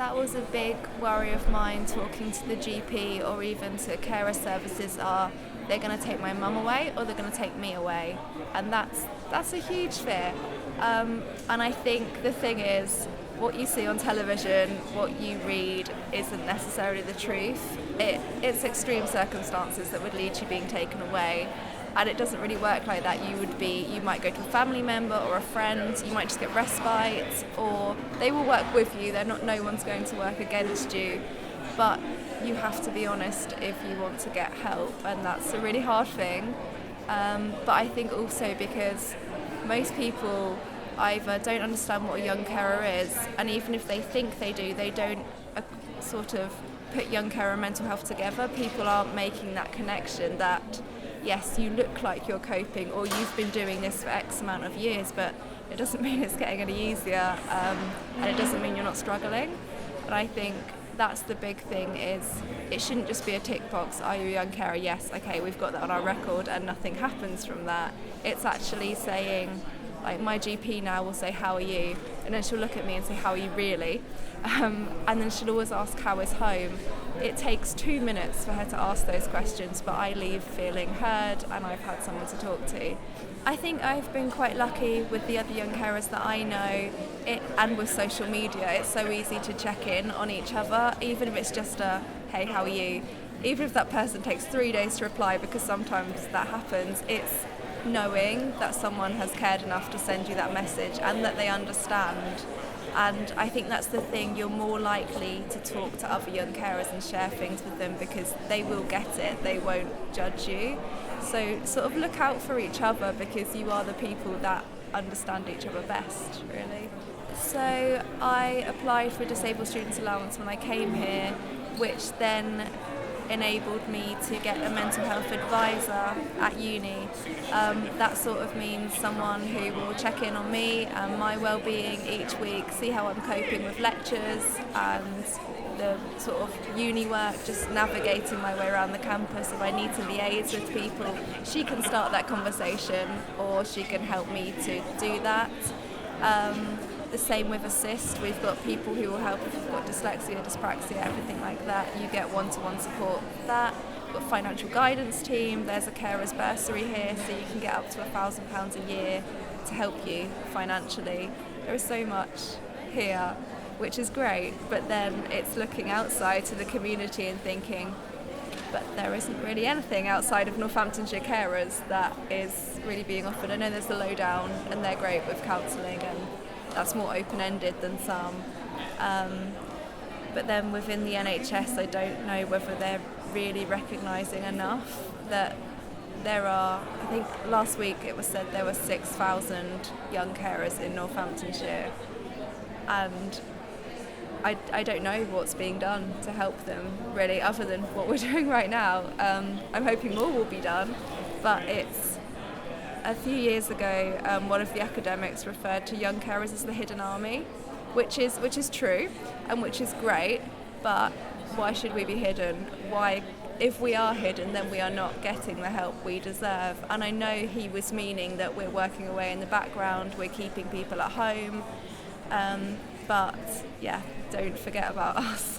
that was a big worry of mine talking to the GP or even to carer services are they're going to take my mum away or they're going to take me away. And that's a huge fear. And I think the thing is, what you see on television, what you read isn't necessarily the truth. It's extreme circumstances that would lead to you being taken away. And it doesn't really work like that. You might go to a family member or a friend, you might just get respite, or they will work with you. No one's going to work against you. But you have to be honest if you want to get help, and that's a really hard thing. But I think also because most people either don't understand what a young carer is, and even if they think they do, they don't sort of put young carer and mental health together. People aren't making that connection that yes, you look like you're coping or you've been doing this for X amount of years, but it doesn't mean it's getting any easier, and it doesn't mean you're not struggling. And I think that's the big thing, is it shouldn't just be a tick box, are you a young carer? Yes, okay, we've got that on our record and nothing happens from that. It's actually saying, like my GP now will say, how are you? And then she'll look at me and say, how are you really? And then she'll always ask, how is home? It takes 2 minutes for her to ask those questions, but I leave feeling heard and I've had someone to talk to. I think I've been quite lucky with the other young carers that I know, and with social media. It's so easy to check in on each other, even if it's just a, hey, how are you? Even if that person takes 3 days to reply, because sometimes that happens, it's knowing that someone has cared enough to send you that message and that they understand. And I think that's the thing, you're more likely to talk to other young carers and share things with them because they will get it, they won't judge you. So sort of look out for each other, because you are the people that understand each other best, really. So I applied for a disabled students allowance when I came here, which then enabled me to get a mental health advisor at uni. That sort of means someone who will check in on me and my well-being each week, see how I'm coping with lectures and the sort of uni work, just navigating my way around the campus. If I need to liaise with people, she can start that conversation or she can help me to do that. The same with Assist. We've got people who will help if you've got dyslexia, dyspraxia, everything like that. You get one-to-one support for that. We've got a financial guidance team. There's a carer's bursary here, so you can get up to £1,000 a year to help you financially. There is so much here, which is great, but then it's looking outside to the community and thinking, but there isn't really anything outside of Northamptonshire carers that is really being offered. I know there's the Lowdown, and they're great with counselling, and that's more open-ended than some. But then within the NHS, I don't know whether they're really recognising enough that there are, I think last week it was said there were 6,000 young carers in Northamptonshire, and I don't know what's being done to help them really, other than what we're doing right now. I'm hoping more will be done, but it's a few years ago, one of the academics referred to young carers as the hidden army, which is true and which is great, but why should we be hidden? Why, if we are hidden, then we are not getting the help we deserve. And I know he was meaning that we're working away in the background, we're keeping people at home, but yeah, don't forget about us.